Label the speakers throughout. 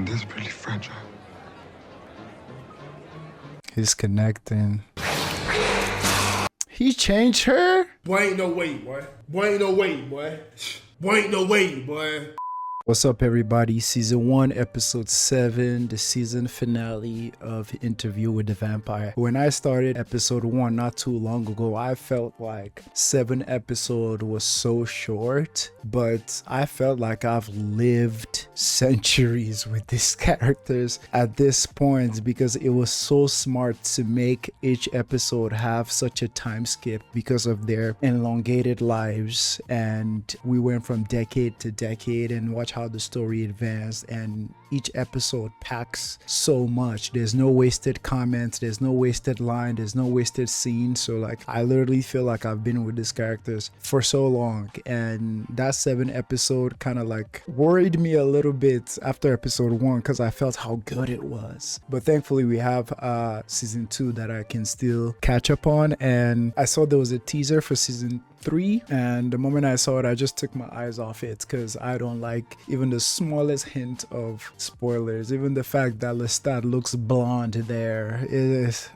Speaker 1: desperately fragile.
Speaker 2: He's connecting. He changed her?
Speaker 3: Boy, ain't no way, boy. Boy, ain't no way, boy. Boy, ain't no way, boy.
Speaker 2: What's up, everybody? Season 1, episode 7, the season finale of Interview with the Vampire. When I started episode 1 not too long ago, I felt like 7 episodes was so short, but I felt like I've lived centuries with these characters at this point because it was so smart to make each episode have such a time skip because of their elongated lives, and we went from decade to decade and watch how the story advanced, and each episode packs so much. There's no wasted comments, there's no wasted line, there's no wasted scene. So like I literally feel like I've been with these characters for so long, and that 7 episode kind of like worried me a little bit after episode 1 because I felt how good it was. But thankfully we have season 2 that I can still catch up on, and I saw there was a teaser for season 3, and the moment I saw it I just took my eyes off it because I don't like even the smallest hint of spoilers. Even the fact that Lestat looks blonde there,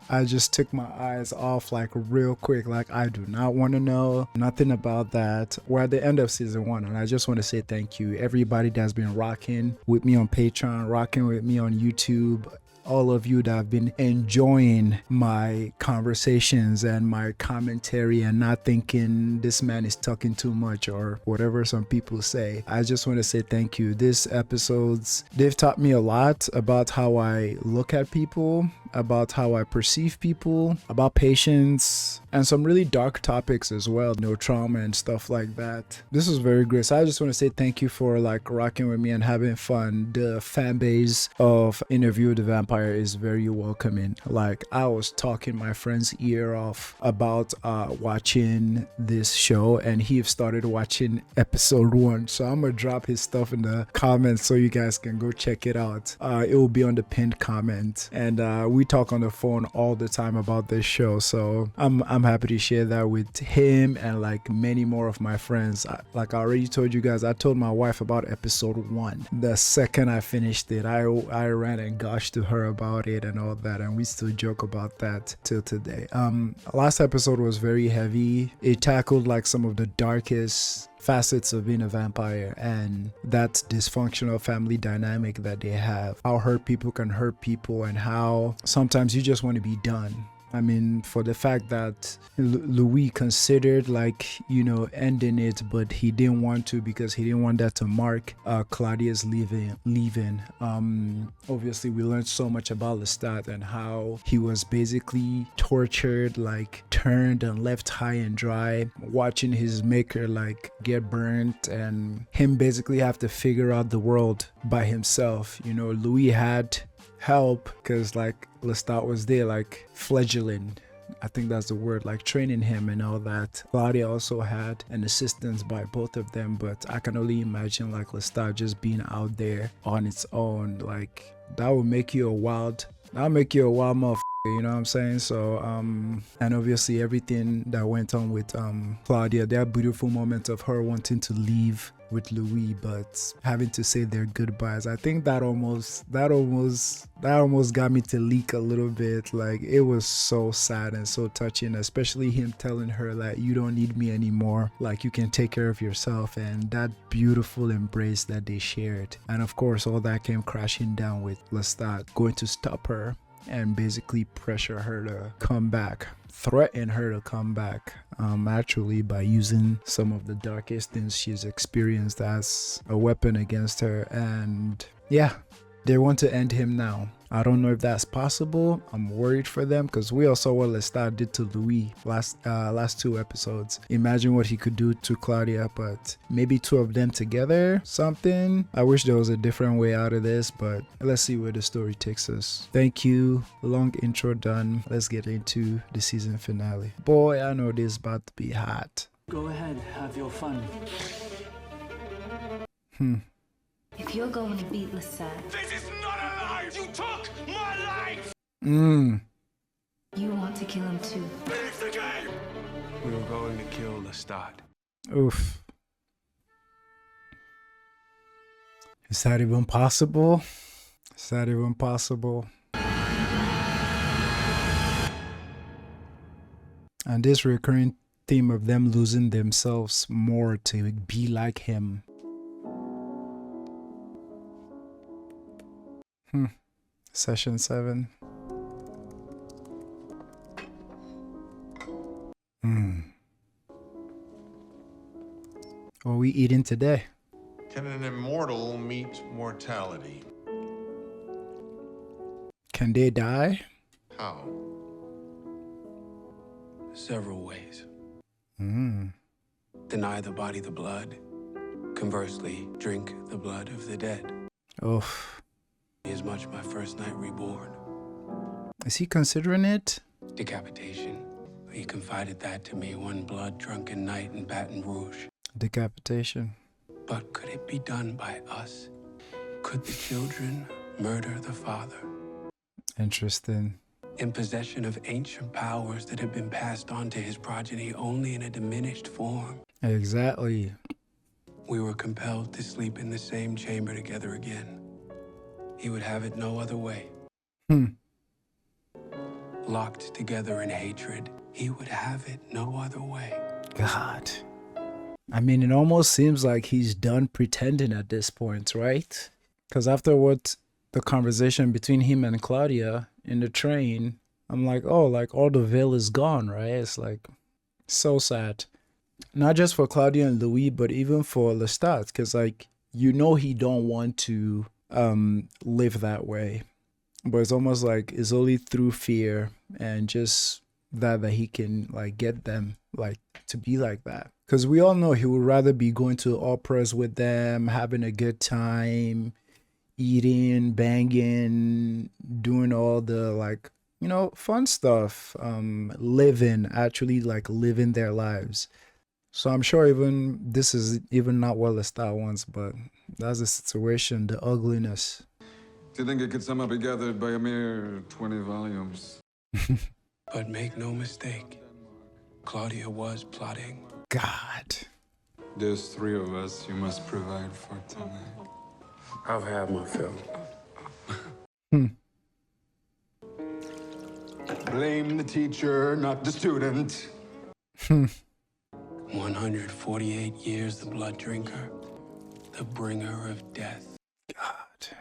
Speaker 2: I just took my eyes off like real quick. Like I do not want to know nothing about that. We're at the end of season 1, and I just want to say thank you everybody that's been rocking with me on Patreon, rocking with me on YouTube, all of you that have been enjoying my conversations and my commentary and not thinking this man is talking too much or whatever some people say. I just want to say thank you. These episodes, they've taught me a lot about how I look at people, about how I perceive people, about patience, and some really dark topics as well, trauma and stuff like that. This was very great. So I just want to say thank you for like rocking with me and having fun. The fan base of Interview with the Vampire is very welcoming. Like I was talking my friend's ear off about watching this show, and he started watching episode 1. So I'm gonna drop his stuff in the comments so you guys can go check it out. It will be on the pinned comment, and we talk on the phone all the time about this show, so I'm happy to share that with him and like many more of my friends. Like I already told you guys, I told my wife about episode 1 the second I finished it. I ran and gushed to her about it and all that, and we still joke about that till today. Last episode was very heavy. It tackled like some of the darkest facets of being a vampire and that dysfunctional family dynamic that they have, how hurt people can hurt people, and how sometimes you just want to be done. I mean, for the fact that Louis considered like, ending it, but he didn't want to because he didn't want that to mark Claudia's leaving. Obviously, we learned so much about Lestat and how he was basically tortured, like turned and left high and dry, watching his maker like get burnt, and him basically have to figure out the world by himself. Louis had help because like Lestat was there like fledgling, I think that's the word, like training him and all that. Claudia also had an assistance by both of them, but I can only imagine like Lestat just being out there on its own. Like that would make you a wild motherfucker, you know what I'm saying? So and obviously everything that went on with Claudia, there are beautiful moments of her wanting to leave with Louis but having to say their goodbyes. I think that almost got me to leak a little bit. Like it was so sad and so touching, especially him telling her that you don't need me anymore, like you can take care of yourself, and that beautiful embrace that they shared. And of course all that came crashing down with Lestat going to stop her and basically pressure her to come back, threaten her to come back, actually by using some of the darkest things she's experienced as a weapon against her. And yeah, they want to end him now. I don't know if that's possible. I'm worried for them because we all saw what Lestat did to Louis last 2 episodes. Imagine what he could do to Claudia, but maybe 2 of them together, something. I wish there was a different way out of this, but let's see where the story takes us. Thank you. Long intro done. Let's get into the season finale. Boy, I know this is about to be hot.
Speaker 4: Go ahead, have your fun.
Speaker 5: If you're going to beat Lestat,
Speaker 3: This is not a life! You took my life!
Speaker 5: you want to kill him too.
Speaker 3: Leave the game!
Speaker 1: We were going to kill Lestat.
Speaker 2: Oof. Is that even possible? Is that even possible? And this recurring theme of them losing themselves more to be like him. Session 7. What are we eating today?
Speaker 6: Can an immortal meet mortality?
Speaker 2: Can they die?
Speaker 6: How?
Speaker 1: Several ways. Deny the body the blood. Conversely, drink the blood of the dead.
Speaker 2: Oof.
Speaker 1: Is much my first night reborn.
Speaker 2: Is he considering it?
Speaker 1: Decapitation. He confided that to me one blood-drunken night in Baton Rouge.
Speaker 2: Decapitation.
Speaker 1: But could it be done by us? Could the children murder the father?
Speaker 2: Interesting.
Speaker 1: In possession of ancient powers that have been passed on to his progeny only in a diminished form.
Speaker 2: Exactly.
Speaker 1: We were compelled to sleep in the same chamber together again. He would have it no other way. Locked together in hatred, he would have it no other way.
Speaker 2: God. I mean, it almost seems like he's done pretending at this point, right? Because after what the conversation between him and Claudia in the train, I'm like, oh, like all the veil is gone, right? It's like so sad. Not just for Claudia and Louis, but even for Lestat, because like, you know, he don't want to live that way, but it's almost like it's only through fear and just that he can like get them like to be like that, because we all know he would rather be going to operas with them, having a good time, eating, banging, doing all the like, you know, fun stuff, actually like living their lives. So I'm sure even this is even not what Lestat wants, but that's the situation, the ugliness.
Speaker 7: Do you think it could somehow be gathered by a mere 20 volumes?
Speaker 1: But make no mistake, Claudia was plotting.
Speaker 2: God.
Speaker 7: There's 3 of us you must provide for tonight.
Speaker 1: I've had my fill.
Speaker 7: Blame the teacher, not the student.
Speaker 1: 148 years the blood drinker, the bringer of death.
Speaker 2: God.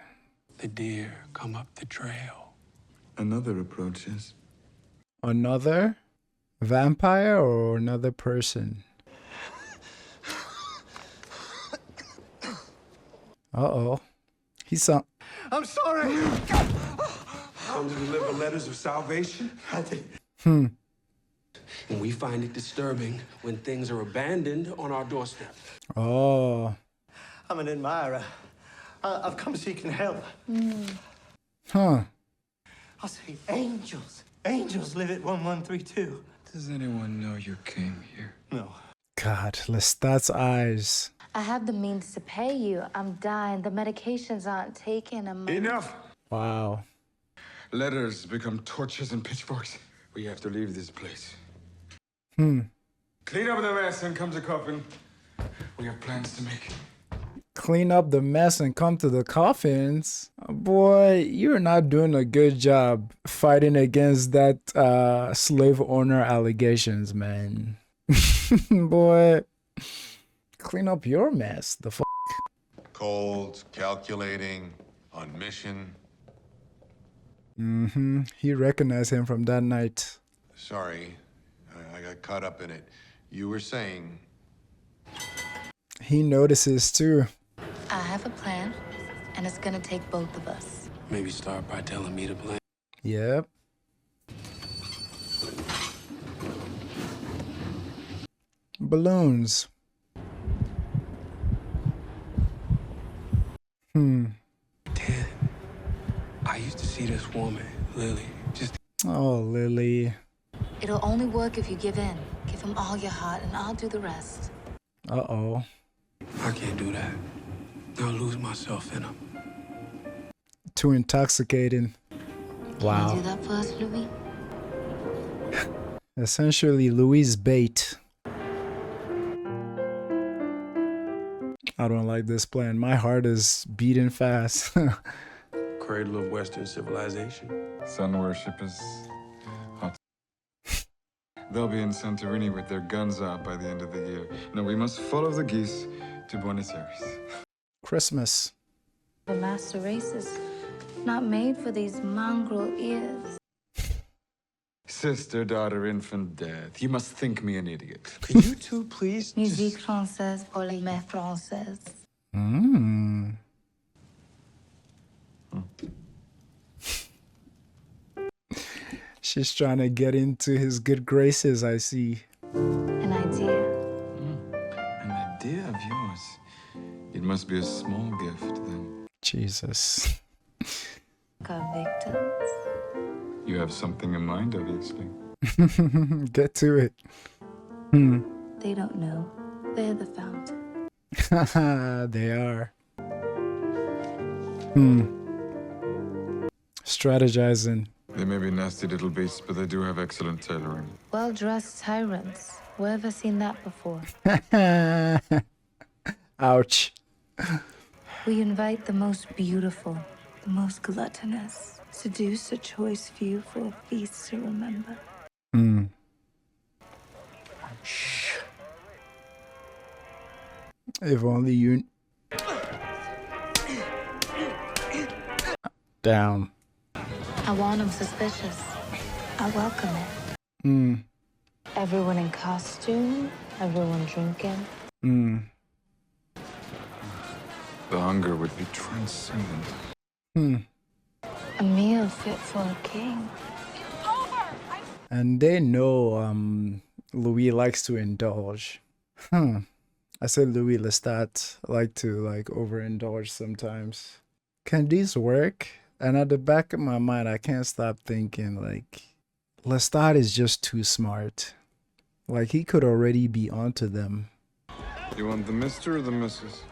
Speaker 1: The deer come up the trail.
Speaker 7: Another approaches.
Speaker 2: Another vampire or another person? Uh-oh. He's some...
Speaker 6: I'm sorry. Come to deliver letters of salvation.
Speaker 1: And we find it disturbing when things are abandoned on our doorstep.
Speaker 2: Oh.
Speaker 8: I'm an admirer. I've come seeking help.
Speaker 2: Huh.
Speaker 8: I say angels. Angels live at 1132.
Speaker 7: Does anyone know you came here?
Speaker 8: No.
Speaker 2: God, Lestat's eyes.
Speaker 5: I have the means to pay you. I'm dying. The medications aren't taken.
Speaker 7: Enough!
Speaker 2: Wow.
Speaker 7: Letters become torches and pitchforks. We have to leave this place. Clean up the mess and come to coffin. We have plans to make.
Speaker 2: Clean up the mess and come to the coffins. Boy, you're not doing a good job fighting against that slave owner allegations, man. Boy, clean up your mess. The f***.
Speaker 6: Cold, calculating, on mission.
Speaker 2: He recognized him from that night.
Speaker 6: Sorry, I got caught up in it. You were saying...
Speaker 2: He notices too.
Speaker 5: I have a plan, and it's gonna take both of us.
Speaker 1: Maybe start by telling me to plan.
Speaker 2: Yep. Balloons.
Speaker 1: Dad, I used to see this woman, Lily, just...
Speaker 2: Oh, Lily.
Speaker 5: It'll only work if you give in. Give him all your heart, and I'll do the rest.
Speaker 2: Uh-oh.
Speaker 1: I can't do that. I'll lose myself in him.
Speaker 2: Too intoxicating. Wow.
Speaker 5: Can you do that for us, Louis?
Speaker 2: Essentially, Louis' bait. I don't like this plan. My heart is beating fast.
Speaker 6: cradle of Western civilization.
Speaker 7: Sun worship is hot. They'll be in Santorini with their guns out by the end of the year. Now we must follow the geese to Buenos Aires.
Speaker 2: Christmas.
Speaker 5: The master race is not made for these mongrel ears.
Speaker 7: Sister, daughter, infant, death. You must think me an idiot.
Speaker 6: Could you two please
Speaker 5: Musique française pour les mères françaises.
Speaker 2: Mm. She's trying to get into his good graces, I see.
Speaker 5: An idea.
Speaker 7: An idea of yours. It must be a small gift, then.
Speaker 2: Jesus.
Speaker 5: Got victims.
Speaker 7: You have something in mind, obviously.
Speaker 2: Get to it.
Speaker 5: They don't know. They're the fountain.
Speaker 2: They are. Strategizing.
Speaker 7: They may be nasty little beasts, but they do have excellent tailoring.
Speaker 5: Well-dressed tyrants. Where have seen that before?
Speaker 2: Ouch.
Speaker 5: We invite the most beautiful, the most gluttonous. Seduce a choice few for a feast to remember.
Speaker 2: If only you... Down.
Speaker 5: I want them suspicious. I welcome it. Everyone in costume, everyone drinking.
Speaker 7: The hunger would be transcendent.
Speaker 5: A meal fit for a king.
Speaker 2: And they know Louis likes to indulge. I said Louis Lestat like to overindulge sometimes. Can these work? And at the back of my mind, I can't stop thinking Lestat is just too smart. Like he could already be onto them.
Speaker 7: You want the mister or the missus?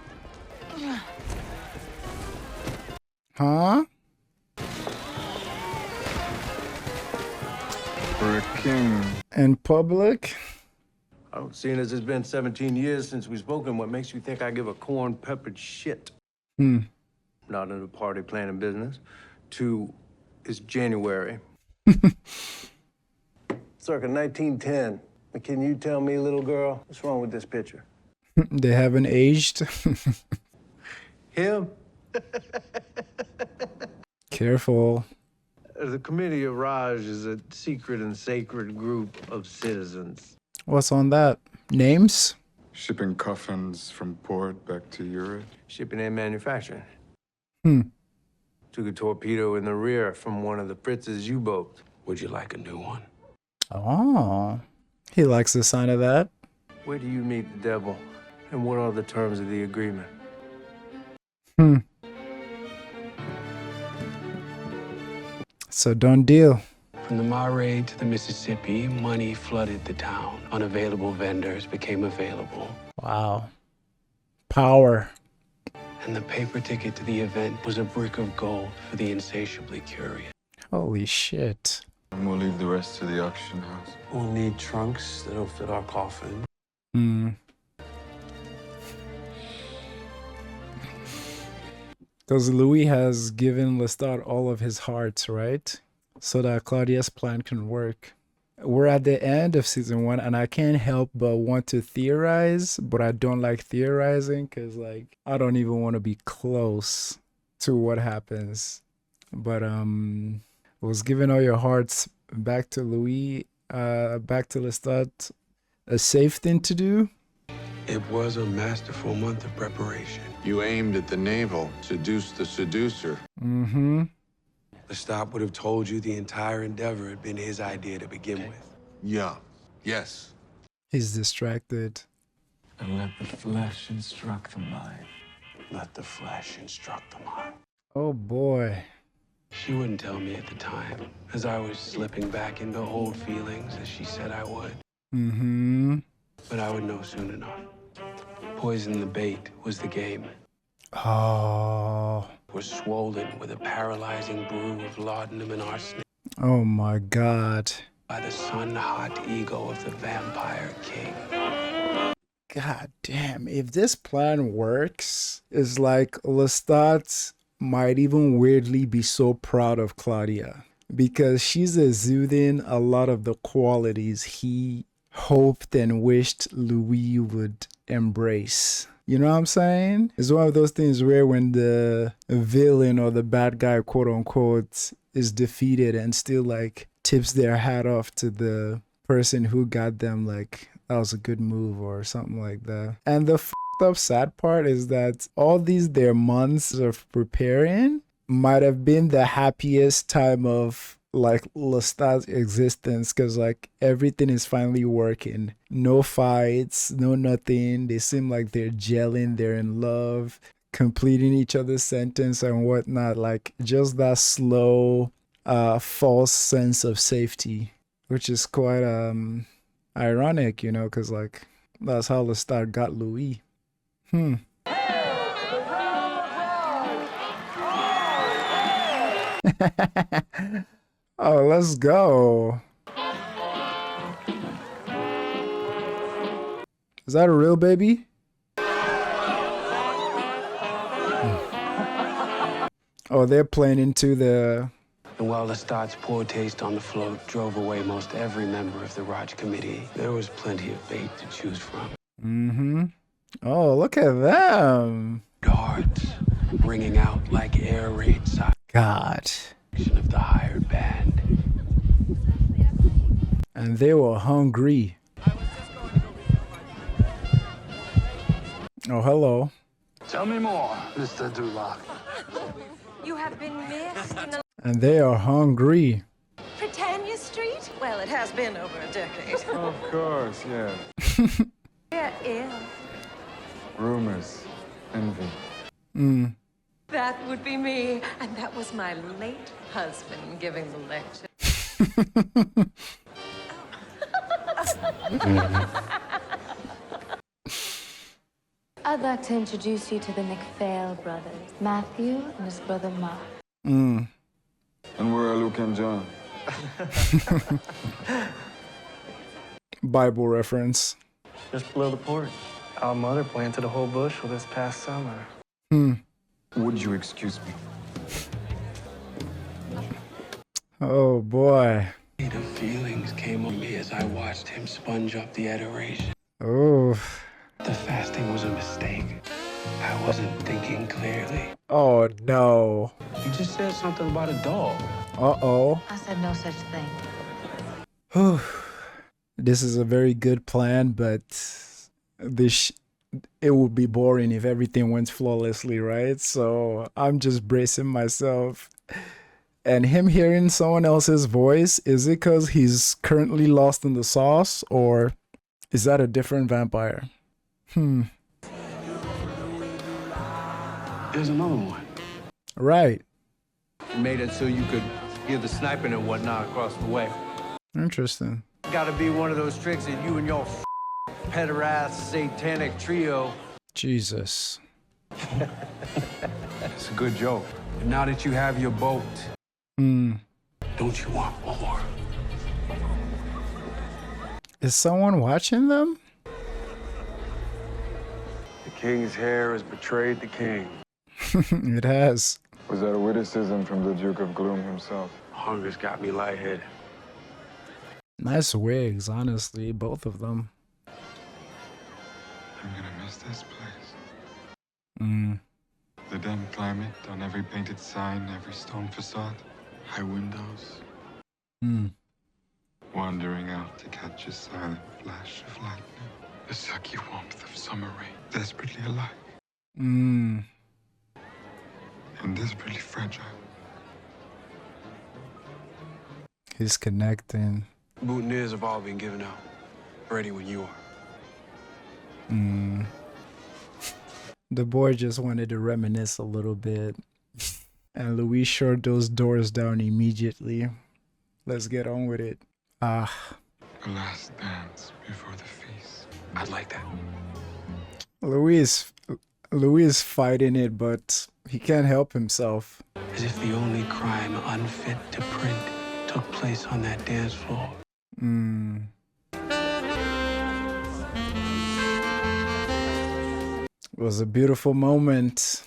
Speaker 2: Huh?
Speaker 7: For a king.
Speaker 2: In public?
Speaker 6: Oh, seeing as it's been 17 years since we've spoken, what makes you think I give a corn-peppered shit? Not in the party planning business. 2, it's January. Circa 1910. Can you tell me, little girl, what's wrong with this picture?
Speaker 2: They haven't aged.
Speaker 6: Him?
Speaker 2: Careful.
Speaker 6: The Committee of Raj is a secret and sacred group of citizens.
Speaker 2: What's on that? Names?
Speaker 7: Shipping coffins from port back to Europe.
Speaker 6: Shipping and manufacturing. Took a torpedo in the rear from one of the Fritz's U-boats. Would you like a new one?
Speaker 2: Oh. He likes the sound of that.
Speaker 6: Where do you meet the devil? And what are the terms of the agreement?
Speaker 2: So done deal.
Speaker 1: From the Murray to the Mississippi, money flooded the town. Unavailable vendors became available.
Speaker 2: Wow. Power.
Speaker 1: And the paper ticket to the event was a brick of gold for the insatiably curious.
Speaker 2: Holy shit.
Speaker 7: And we'll leave the rest to the auction house.
Speaker 1: We'll need trunks that'll fit our coffin.
Speaker 2: Because Louis has given Lestat all of his heart, right? So that Claudia's plan can work. We're at the end of season 1, and I can't help but want to theorize, but I don't like theorizing because, I don't even want to be close to what happens. But was giving all your hearts back to Louis, back to Lestat, a safe thing to do?
Speaker 1: It was a masterful month of preparation.
Speaker 9: You aimed at the navel, seduced the seducer.
Speaker 1: Lestat would have told you the entire endeavor had been his idea to begin with.
Speaker 9: Yeah. Yes.
Speaker 2: He's distracted.
Speaker 4: And let the flesh instruct the mind.
Speaker 1: Let the flesh instruct the mind.
Speaker 2: Oh boy.
Speaker 1: She wouldn't tell me at the time, as I was slipping back into old feelings as she said I would. But I would know soon enough. Poison the bait was the game.
Speaker 2: Oh.
Speaker 1: Was swollen with a paralyzing brew of laudanum and arsenic
Speaker 2: Oh my God.
Speaker 1: by the sun-hot ego of the vampire king.
Speaker 2: God damn. If this plan works, it's like Lestat might even weirdly be so proud of Claudia because she's exuding a lot of the qualities he hoped and wished Louis would embrace. You know what I'm saying? It's one of those things where when the villain or the bad guy, quote unquote, is defeated and still like tips their hat off to the person who got them, like, that was a good move or something like that. And the up sad part is that all these their months of preparing might have been the happiest time of like Lestat's existence, because like everything is finally working. No fights, no nothing. They seem like they're gelling, they're in love, completing each other's sentence and whatnot. Like just that slow false sense of safety, which is quite ironic, you know, because like that's how Lestat got Louis. Oh, let's go. Is that a real baby? Oh, they're playing into the...
Speaker 1: And while Lestat's poor taste on the float drove away most every member of the Raj committee, there was plenty of bait to choose from.
Speaker 2: Oh, look at them.
Speaker 1: Darts ringing out like air raid sides.
Speaker 2: God.
Speaker 1: Of the hired band.
Speaker 2: And they were hungry. Oh, hello.
Speaker 4: Tell me more, Mr. Dulac.
Speaker 10: You have been missed in the
Speaker 2: And they are hungry.
Speaker 10: Britannia Street? Well, it has been over a decade.
Speaker 7: Of course, yeah.
Speaker 10: There is.
Speaker 7: Rumors, envy.
Speaker 10: That would be me. And that was my late husband giving the lecture.
Speaker 5: I'd like to introduce you to the McPhail brothers, Matthew and his brother Mark.
Speaker 7: And where are Luke and John?
Speaker 2: Bible reference.
Speaker 8: Just below the porch. Our mother planted a whole bushel this past summer.
Speaker 7: Would you excuse me?
Speaker 2: Oh boy.
Speaker 1: The feelings came on me as I watched him sponge up the adoration.
Speaker 2: Oh.
Speaker 1: The fasting was a mistake. I wasn't thinking clearly.
Speaker 2: Oh no.
Speaker 1: You just said something about a dog.
Speaker 2: Uh-oh.
Speaker 5: I said no such thing.
Speaker 2: This is a very good plan, but it would be boring if everything went flawlessly, right? So I'm just bracing myself. And him hearing someone else's voice, is it because he's currently lost in the sauce, or is that a different vampire?
Speaker 1: There's another one.
Speaker 2: Right.
Speaker 6: You made it so you could hear the sniping and whatnot across the way.
Speaker 2: Interesting.
Speaker 6: Gotta be one of those tricks that you and your pederast satanic trio.
Speaker 2: Jesus.
Speaker 1: It's a good joke. And now that you have your boat, don't you want more?
Speaker 2: Is someone watching them?
Speaker 9: The king's hair has betrayed the king.
Speaker 2: It has.
Speaker 7: Was that a witticism from the Duke of Gloom himself?
Speaker 1: Hunger's got me lightheaded.
Speaker 2: Nice wigs, honestly, both of them.
Speaker 7: I'm gonna miss this place.
Speaker 2: Mm.
Speaker 7: The damp climate on every painted sign, every stone facade, high windows.
Speaker 2: Mm.
Speaker 7: Wandering out to catch a silent flash of lightning. The sucky warmth of summer rain, desperately alive.
Speaker 2: Mm.
Speaker 7: And desperately fragile.
Speaker 2: He's connecting.
Speaker 1: Boutonnieres have all been given out. Ready when you are.
Speaker 2: Mm. The boy just wanted to reminisce a little bit. And Louis shut those doors down immediately. Let's get on with it.
Speaker 7: A last dance before the feast.
Speaker 1: I'd like that.
Speaker 2: Louis is fighting it, but he can't help himself.
Speaker 1: As if the only crime unfit to print took place on that dance floor.
Speaker 2: Mm. It was a beautiful moment.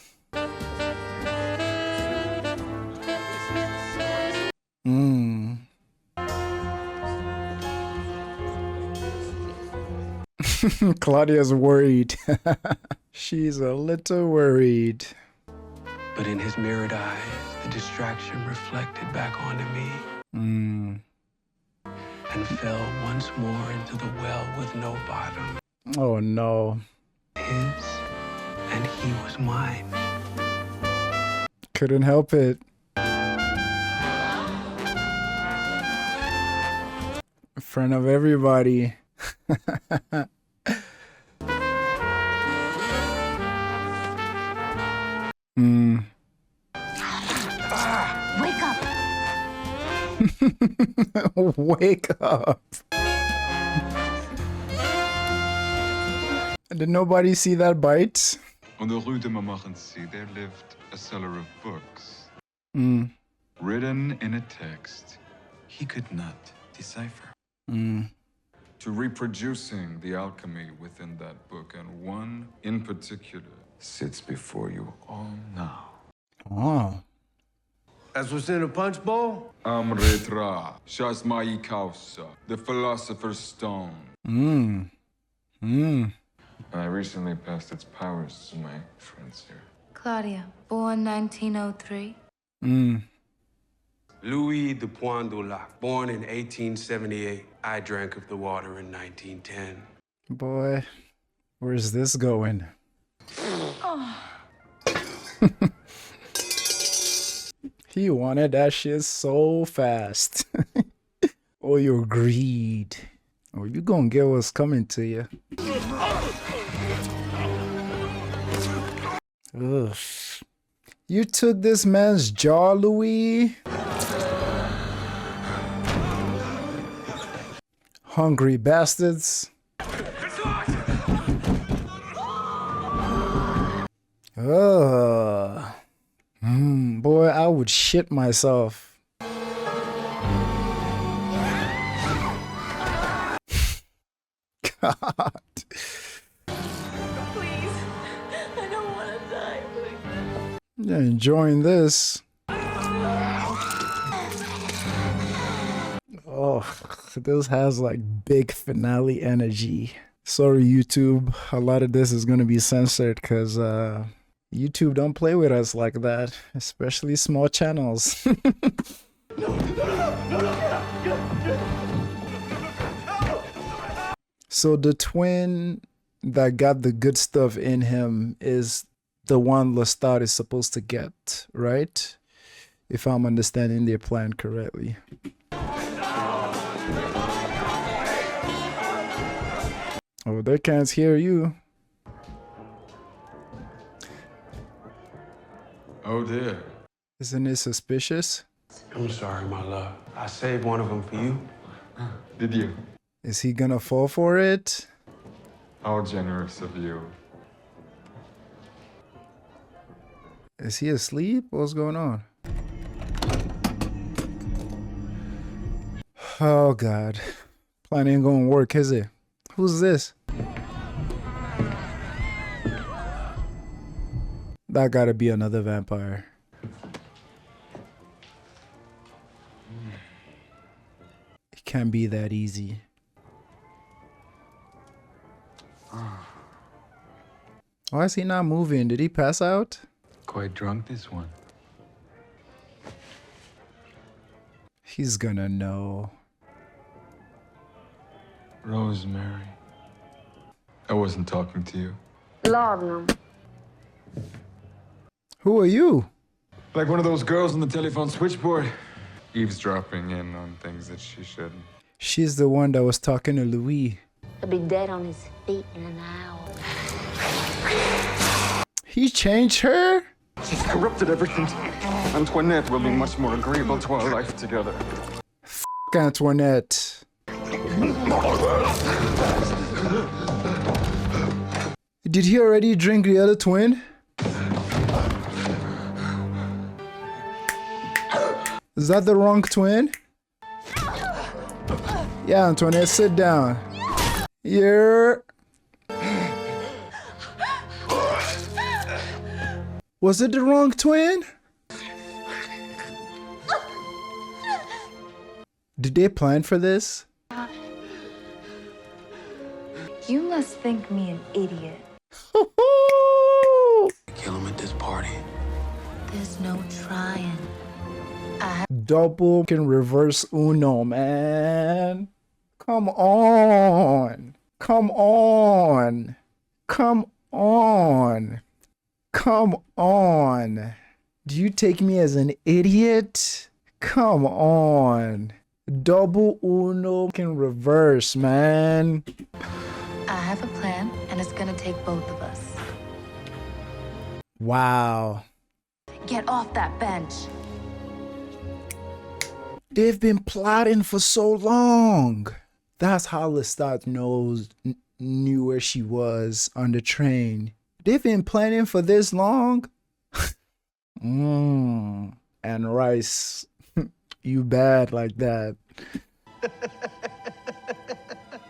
Speaker 2: Claudia's worried. She's a little worried.
Speaker 1: But in his mirrored eyes, the distraction reflected back onto me. And fell once more into the well with no bottom.
Speaker 2: Oh no.
Speaker 1: His, and he was mine.
Speaker 2: Couldn't help it. In front of everybody.
Speaker 5: Wake up!
Speaker 2: Wake up. Did nobody see that bite?
Speaker 7: On the Rue de Montmorency, there lived a seller of books. Written in a text he could not decipher. To reproducing the alchemy within that book, and one in particular sits before you all now.
Speaker 2: Oh.
Speaker 6: That's what's in a punch bowl?
Speaker 7: Amretra, Shasmai Kausa, the Philosopher's Stone. I recently passed its powers to my friends here.
Speaker 5: Claudia, born 1903.
Speaker 1: Louis de Pointe du Lac, born in 1878. I drank of the water in 1910.
Speaker 2: Boy, where's this going? He wanted that shit so fast. Oh, your greed. Oh, you gonna get what's coming to you. Ugh. You took this man's jaw, Louis. Hungry bastards. Ugh. Boy, I would shit myself. God.
Speaker 10: Please. I don't want to die, please.
Speaker 2: You're enjoying this. Oh, this has like big finale energy. Sorry, YouTube. A lot of this is going to be censored because YouTube don't play with us like that, especially small channels. So the twin that got the good stuff in him is the one Lestat is supposed to get, right? If I'm understanding their plan correctly. Oh, they can't hear you.
Speaker 7: Oh dear.
Speaker 2: Isn't it suspicious?
Speaker 1: I'm sorry, my love. I saved one of them for you.
Speaker 7: Did you?
Speaker 2: Is he gonna fall for it?
Speaker 7: How generous of you.
Speaker 2: Is he asleep? What's going on? Oh God. Plan ain't gonna work, is it? Who's this? That gotta be another vampire. It can't be that easy. Why is he not moving? Did he pass out?
Speaker 4: Quite drunk, this one.
Speaker 2: He's gonna know.
Speaker 7: Rosemary. I wasn't talking to you.
Speaker 10: Laudanum.
Speaker 2: Who are you?
Speaker 7: Like one of those girls on the telephone switchboard. Eavesdropping in on things that she shouldn't.
Speaker 2: She's the one that was talking to Louis.
Speaker 11: He'll be dead on his feet in an hour.
Speaker 2: He changed her?
Speaker 7: She's corrupted everything. Antoinette will be much more agreeable to our life together.
Speaker 2: F Antoinette. Did he already drink the other twin? Is that the wrong twin? Yeah, Antoinette, sit down. Yeah. Was it the wrong twin? Did they plan for this?
Speaker 5: You must think me an idiot.
Speaker 1: Kill him at this party.
Speaker 5: There's no trying.
Speaker 2: Double can reverse Uno, man. Come on. Come on. Come on. Come on. Do you take me as an idiot? Come on. Double Uno can reverse, man.
Speaker 5: I have a plan, and it's gonna take both of us.
Speaker 2: Wow.
Speaker 5: Get off that bench.
Speaker 2: They've been plotting for so long. That's how Lestat knew where she was on the train. They've been planning for this long. And Rice, you bad like that.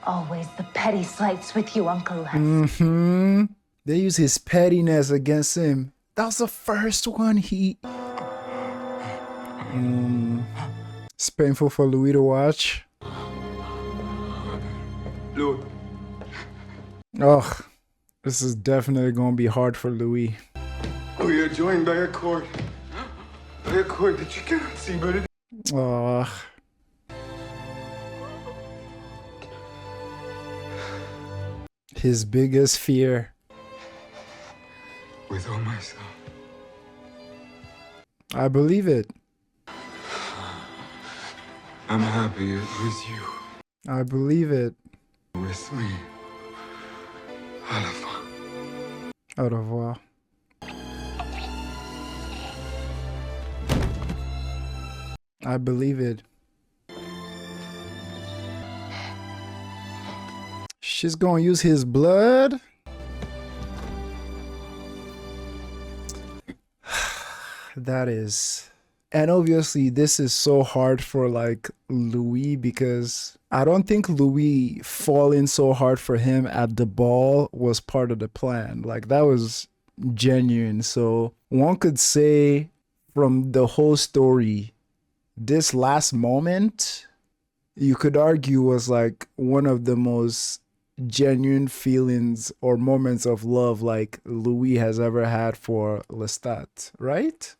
Speaker 5: Always the petty slights with you, Uncle Les.
Speaker 2: They use his pettiness against him. That was the first one he... It's painful for Louis to watch.
Speaker 3: Louis.
Speaker 2: Ugh. This is definitely gonna be hard for Louis.
Speaker 9: We are joined by a cord. By a cord that you cannot see, but it...
Speaker 2: Ugh. His biggest fear.
Speaker 7: With all myself.
Speaker 2: I believe it.
Speaker 7: I'm happy it was you.
Speaker 2: I believe it.
Speaker 7: With me. Au revoir.
Speaker 2: Au revoir. I believe it. She's gonna use his blood. That is... And obviously this is so hard for like Louis, because I don't think Louis falling so hard for him at the ball was part of the plan. Like that was genuine. So one could say from the whole story, this last moment, you could argue was like one of the most genuine feelings or moments of love like Louis has ever had for Lestat, right?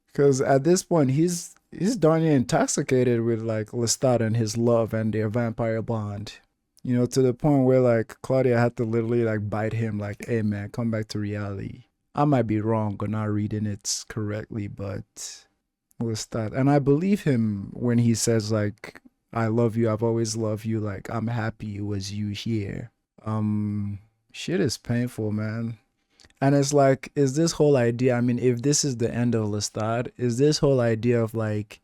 Speaker 2: Because at this point, he's darn near intoxicated with like Lestat and his love and their vampire bond. You know, to the point where like Claudia had to literally like bite him like, hey man, come back to reality. I might be wrong or not reading it correctly, but Lestat. And I believe him when he says like, I love you, I've always loved you, like I'm happy it was you here. Shit is painful, man. And it's like, is this whole idea, I mean, if this is the end of Lestat, is this whole idea of like,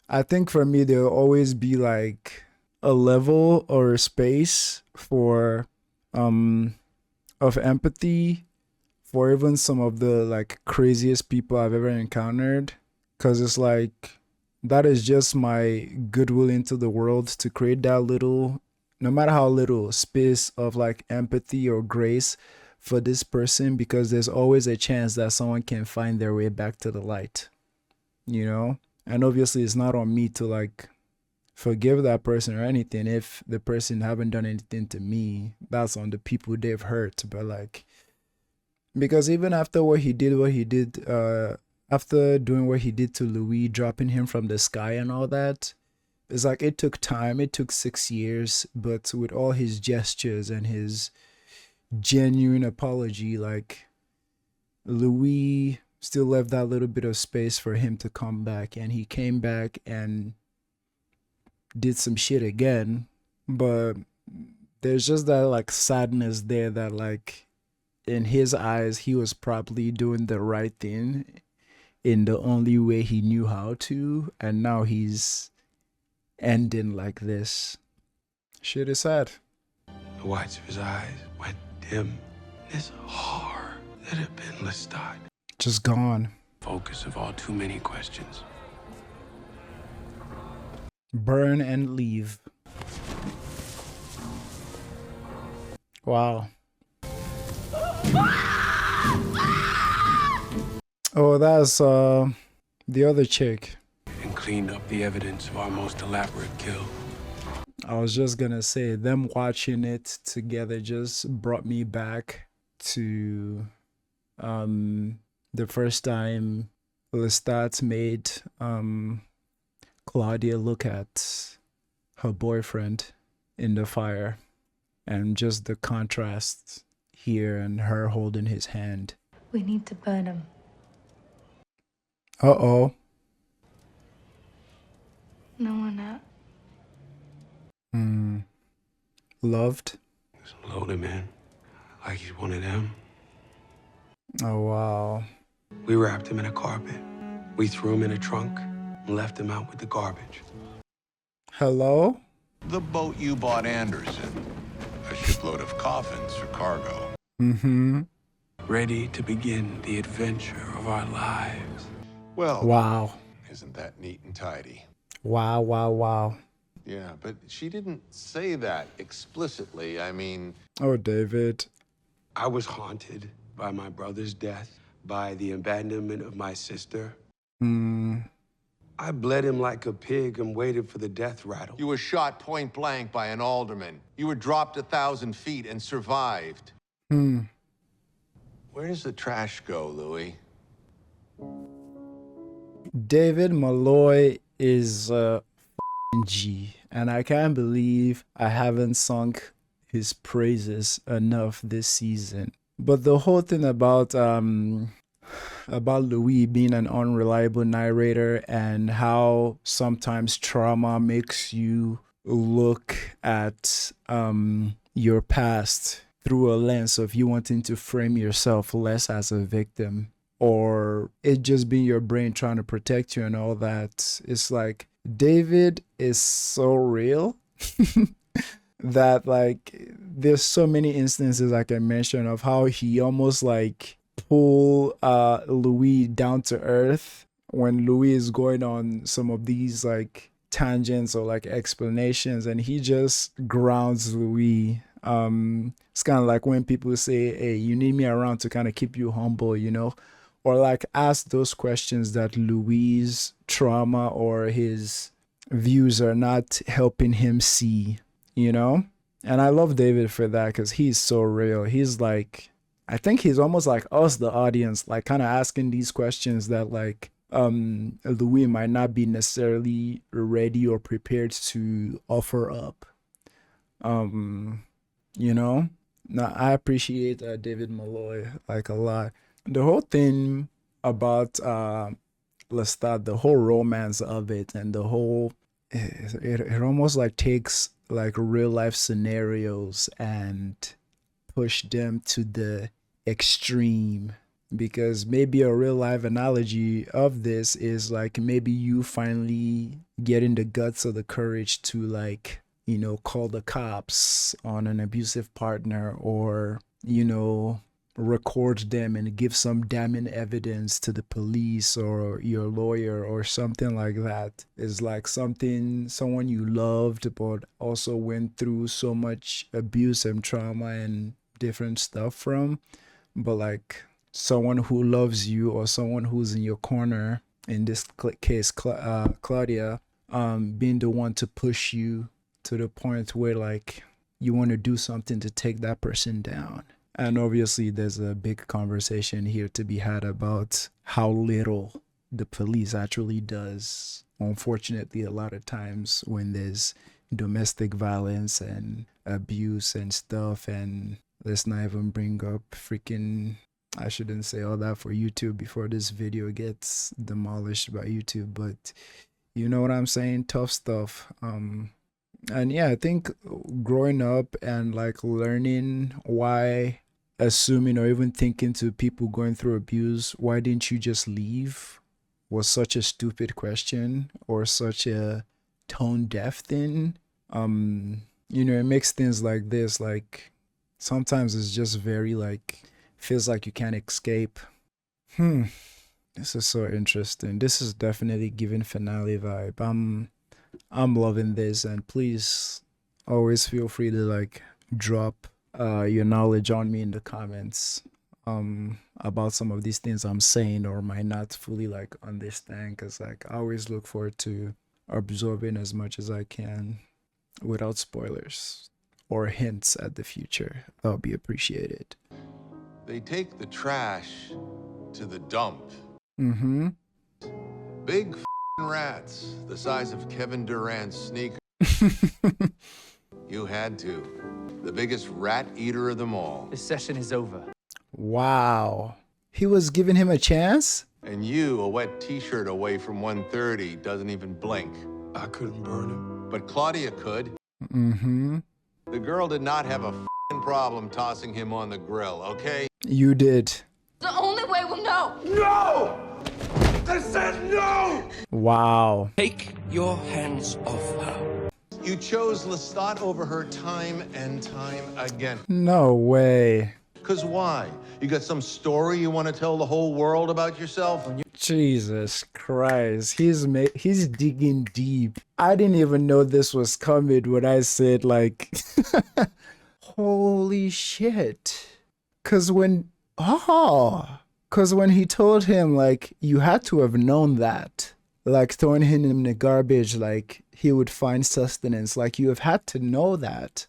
Speaker 2: I think for me, there'll always be like a level or a space for, of empathy for even some of the like craziest people I've ever encountered. Cause it's like, that is just my goodwill into the world to create that little, no matter how little, space of like empathy or grace for this person, because there's always a chance that someone can find their way back to the light, you know? And obviously it's not on me to like forgive that person or anything. If the person haven't done anything to me, that's on the people they've hurt. But like, because even after after doing what he did to Louis, dropping him from the sky and all that, it's like it took time. It took 6 years, but with all his gestures and his genuine apology, like Louis still left that little bit of space for him to come back, and he came back and did some shit again. But there's just that like sadness there that like in his eyes he was probably doing the right thing in the only way he knew how to, and now he's ending like this. Shit is sad.
Speaker 1: The whites of his eyes went dim. This horror that had been Lestat.
Speaker 2: Just gone.
Speaker 1: Focus of all too many questions.
Speaker 2: Burn and leave. Wow. Oh, that's the other chick.
Speaker 1: And cleaned up the evidence of our most elaborate kill.
Speaker 2: I was just gonna say, them watching it together just brought me back to the first time Lestat made Claudia look at her boyfriend in the fire, and just the contrast here and her holding his hand.
Speaker 5: We need to burn him.
Speaker 2: Uh-oh.
Speaker 5: No one out.
Speaker 2: Loved?
Speaker 1: Just load him in like he's one of them.
Speaker 2: Oh, wow.
Speaker 1: We wrapped him in a carpet. We threw him in a trunk and left him out with the garbage.
Speaker 2: Hello?
Speaker 12: The boat you bought Anderson. A shipload of coffins for cargo.
Speaker 1: Ready to begin the adventure of our lives.
Speaker 12: Well,
Speaker 2: wow.
Speaker 12: Isn't that neat and tidy?
Speaker 2: Wow, wow, wow.
Speaker 12: Yeah, but she didn't say that explicitly. I mean...
Speaker 2: Oh, David.
Speaker 1: I was haunted by my brother's death, by the abandonment of my sister. I bled him like a pig and waited for the death rattle.
Speaker 12: You were shot point blank by an alderman. You were dropped 1,000 feet and survived. Where does the trash go, Louis?
Speaker 2: David Molloy is a G, and I can't believe I haven't sung his praises enough this season. But the whole thing about Louis being an unreliable narrator and how sometimes trauma makes you look at your past through a lens of you wanting to frame yourself less as a victim, or it just being your brain trying to protect you and all that. It's like David is so real that like there's so many instances I can mention of how he almost like pull Louis down to earth when Louis is going on some of these like tangents or like explanations, and he just grounds Louis. It's kind of like when people say, hey, you need me around to kind of keep you humble, you know, or like ask those questions that Louis' trauma or his views are not helping him see, you know. And I love David for that because he's so real. He's like, I think he's almost like us, the audience, like kind of asking these questions that like Louis might not be necessarily ready or prepared to offer up. You know, now I appreciate David Molloy like a lot. The whole thing about Lestat, the whole romance of it, and the whole it almost like takes like real life scenarios and push them to the extreme, because maybe a real life analogy of this is like maybe you finally getting the guts or the courage to like, you know, call the cops on an abusive partner, or, you know, record them and give some damning evidence to the police or your lawyer or something like that. Is like someone you loved but also went through so much abuse and trauma and different stuff from, but like someone who loves you or someone who's in your corner, in this case Claudia, being the one to push you to the point where like you want to do something to take that person down. And obviously there's a big conversation here to be had about how little the police actually does, unfortunately, a lot of times when there's domestic violence and abuse and stuff. And let's not even bring up freaking, I shouldn't say all that for YouTube before this video gets demolished by YouTube, but you know what I'm saying? Tough stuff. And yeah, I think growing up and like learning why, assuming or even thinking to people going through abuse, why didn't you just leave, was such a stupid question or such a tone deaf thing. You know, it makes things like this, like sometimes it's just very like, feels like you can't escape. This is so interesting. This is definitely giving finale vibe. I'm loving this, and please always feel free to like drop your knowledge on me in the comments. about some of these things I'm saying or might not fully like understand, because like I always look forward to absorbing as much as I can without spoilers or hints at the future. That'll be appreciated.
Speaker 12: They take the trash to the dump.
Speaker 2: Mm-hmm.
Speaker 12: Big f***ing rats, the size of Kevin Durant's sneaker. You had to. The biggest rat eater of them all.
Speaker 8: This session is over.
Speaker 2: Wow. He was giving him a chance?
Speaker 12: And you, a wet t-shirt away from 130, doesn't even blink.
Speaker 1: I couldn't burn him.
Speaker 12: But Claudia could.
Speaker 2: Mm-hmm.
Speaker 12: The girl did not have a f***ing problem tossing him on the grill, okay?
Speaker 2: You did.
Speaker 10: The only way we'll know.
Speaker 3: No! I said no!
Speaker 2: Wow.
Speaker 13: Take your hands off her.
Speaker 12: You chose Lestat over her time and time again.
Speaker 2: No way.
Speaker 12: 'Cause why? You got some story you want to tell the whole world about yourself?
Speaker 2: Jesus Christ. He's digging deep. I didn't even know this was coming when I said like holy shit. Cause when he told him like you had to have known that. Like throwing him in the garbage, like he would find sustenance. Like you have had to know that.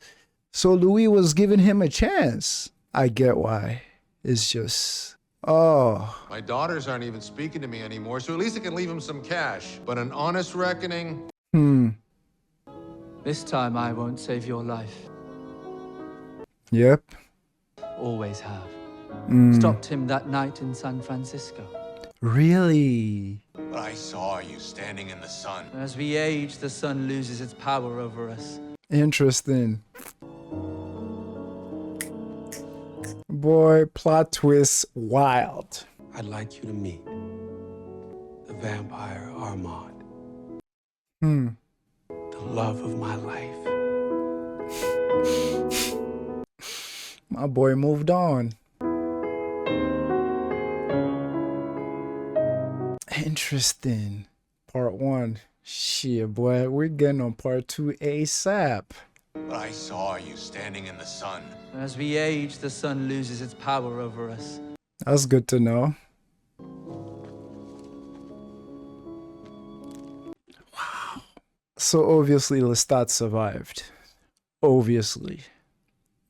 Speaker 2: So Louis was giving him a chance. I get why. It's just, oh.
Speaker 12: My daughters aren't even speaking to me anymore, so at least I can leave them some cash. But an honest reckoning?
Speaker 8: This time I won't save your life.
Speaker 2: Yep.
Speaker 8: Always have. Stopped him that night in San Francisco.
Speaker 2: Really?
Speaker 12: But I saw you standing in the sun.
Speaker 8: As we age, the sun loses its power over us.
Speaker 2: Interesting. Boy, plot twist wild.
Speaker 1: I'd like you to meet the vampire Armand. The love of my life.
Speaker 2: My boy moved on. Interesting. Part 1. Shit, boy, we're getting on part 2 ASAP.
Speaker 12: But I saw you standing in the sun.
Speaker 8: As we age, the sun loses its power over us.
Speaker 2: That's good to know. Wow. So obviously Lestat survived. Obviously.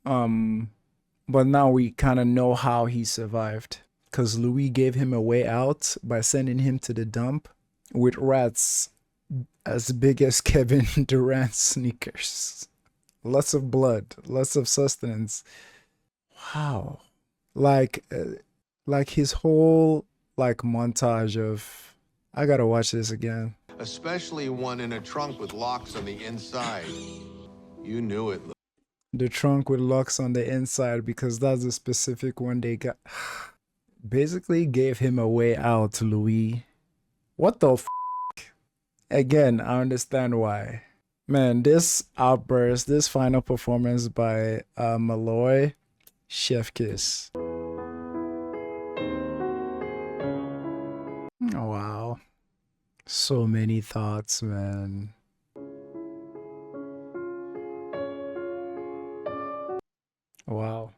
Speaker 2: But now we kind of know how he survived. Because Louis gave him a way out by sending him to the dump with rats as big as Kevin Durant's sneakers. Lots of blood, lots of sustenance. Wow. Like his whole like montage of, I gotta watch this again.
Speaker 12: Especially one in a trunk with locks on the inside. You knew it.
Speaker 2: The trunk with locks on the inside, because that's a specific one they got. Basically gave him a way out, Louis. What the f***? Again, I understand why. Man, this outburst, this final performance by Molloy, chef kiss. Oh, wow. So many thoughts, man. Wow.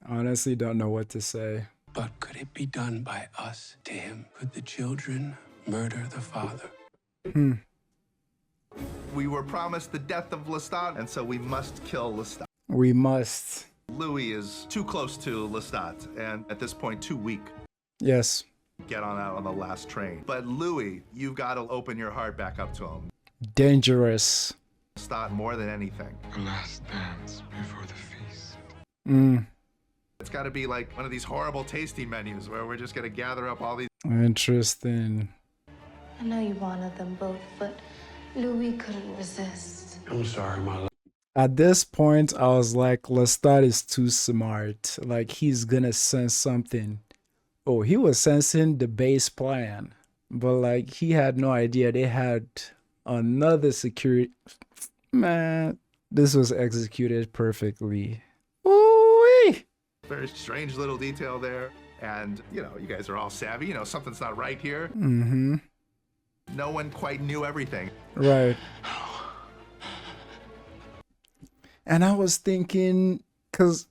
Speaker 2: Honestly, don't know what to say.
Speaker 1: But could it be done by us to him? Could the children murder the father?
Speaker 14: We were promised the death of Lestat, and so we must kill Lestat.
Speaker 2: We must.
Speaker 14: Louis is too close to Lestat, and at this point, too weak.
Speaker 2: Yes.
Speaker 14: Get on out on the last train. But Louis, you've got to open your heart back up to him.
Speaker 2: Dangerous.
Speaker 14: Lestat more than anything.
Speaker 7: The last dance before the feast.
Speaker 14: It's got to be like one of these horrible tasting menus where we're just going to gather up all these.
Speaker 2: Interesting.
Speaker 5: I know you wanted them both, but Louis couldn't resist.
Speaker 1: I'm sorry, my love.
Speaker 2: At this point, I was like, Lestat is too smart. Like, he's gonna sense something. Oh, he was sensing the base plan. But, like, he had no idea they had another security. Man, this was executed perfectly. Ooh-wee!
Speaker 14: Very strange little detail there. And, you know, you guys are all savvy. You know, something's not right here. No one quite knew everything.
Speaker 2: Right. And I was thinking, cause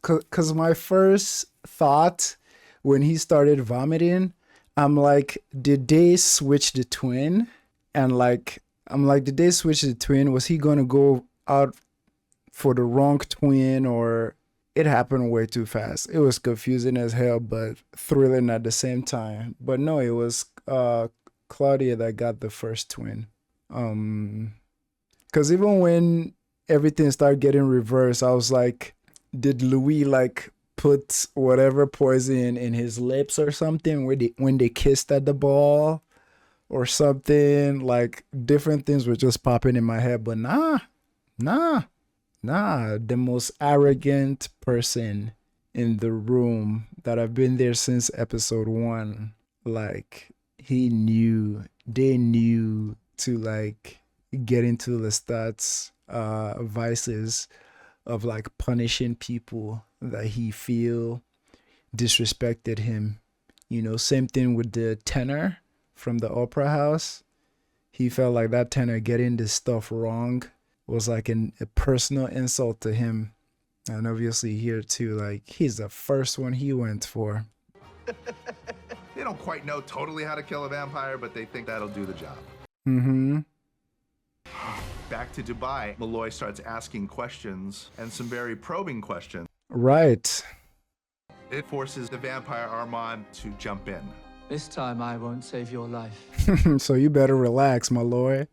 Speaker 2: my first thought when he started vomiting, I'm like, did they switch the twin? And like, I'm like, did they switch the twin? Was he gonna go out for the wrong twin, or it happened way too fast? It was confusing as hell, but thrilling at the same time. But no, it was Claudia that got the first twin. Cause even when everything started getting reversed, I was like, did Louis like put whatever poison in his lips or something when they kissed at the ball or something? Like different things were just popping in my head, but nah. The most arrogant person in the room that I've been there since episode 1, like they knew to like get into Lestat's vices of like punishing people that he feel disrespected him. You know, same thing with the tenor from the opera house. He felt like that tenor getting this stuff wrong was like a personal insult to him. And obviously here too, like he's the first one he went for.
Speaker 14: They don't quite know totally how to kill a vampire, but they think that'll do the job.
Speaker 2: Mm-hmm.
Speaker 14: Back to Dubai, Molloy starts asking questions, and some very probing questions.
Speaker 2: Right.
Speaker 14: It forces the vampire Armand to jump in.
Speaker 4: This time I won't save your life.
Speaker 2: So you better relax, Molloy.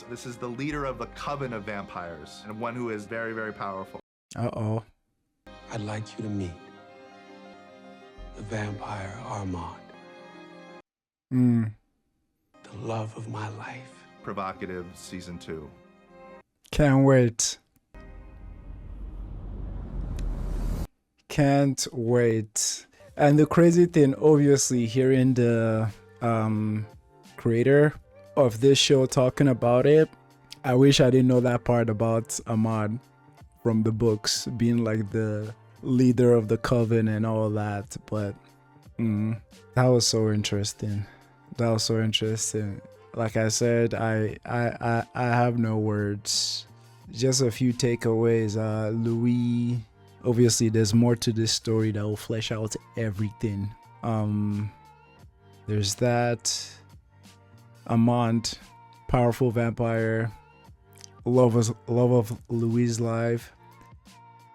Speaker 14: This is the leader of the coven of vampires, and one who is very, very powerful.
Speaker 2: Uh-oh.
Speaker 1: I'd like you to meet the vampire Armand. The love of my life.
Speaker 14: Provocative season 2.
Speaker 2: Can't wait. Can't wait. And the crazy thing, obviously, hearing the creator of this show talking about it, I wish I didn't know that part about Ahmad from the books being like the leader of the coven and all that. But that was so interesting. That was so interesting. Like I said, I have no words. Just a few takeaways. Louis, obviously there's more to this story that will flesh out everything. There's that. Amand, powerful vampire, love of Louis' life.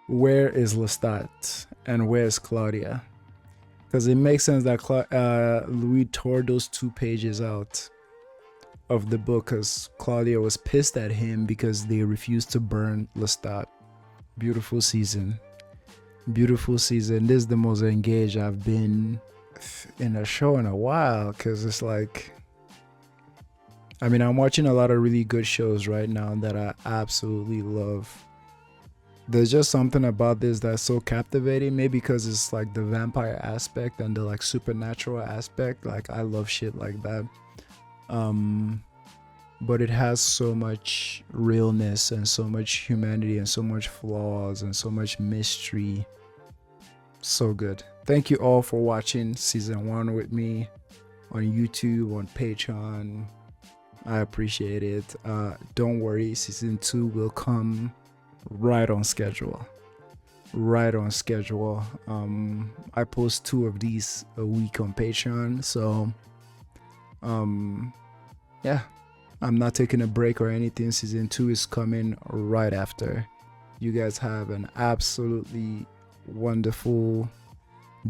Speaker 2: Where is Lestat and where is Claudia? Because it makes sense that Louis tore those 2 pages out of the book because Claudia was pissed at him because they refused to burn Lestat. Beautiful season. Beautiful season. This is the most engaged I've been in a show in a while, because it's like, I mean, I'm watching a lot of really good shows right now that I absolutely love. There's just something about this that's so captivating, maybe because it's like the vampire aspect and the like supernatural aspect. Like I love shit like that. But it has so much realness and so much humanity and so much flaws and so much mystery. So good. Thank you all for watching season 1 with me on YouTube, on Patreon. I appreciate it. Don't worry, season 2 will come right on schedule. Right on schedule. I post 2 of these a week on Patreon, so yeah, I'm not taking a break or anything. Season 2 is coming right after. You guys have an absolutely wonderful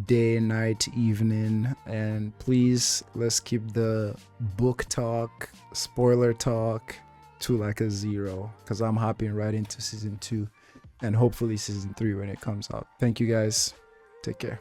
Speaker 2: day, night, evening, and please let's keep the book talk, spoiler talk to like a 0, because I'm hopping right into season 2 and hopefully season 3 when it comes out. Thank you guys. Take care.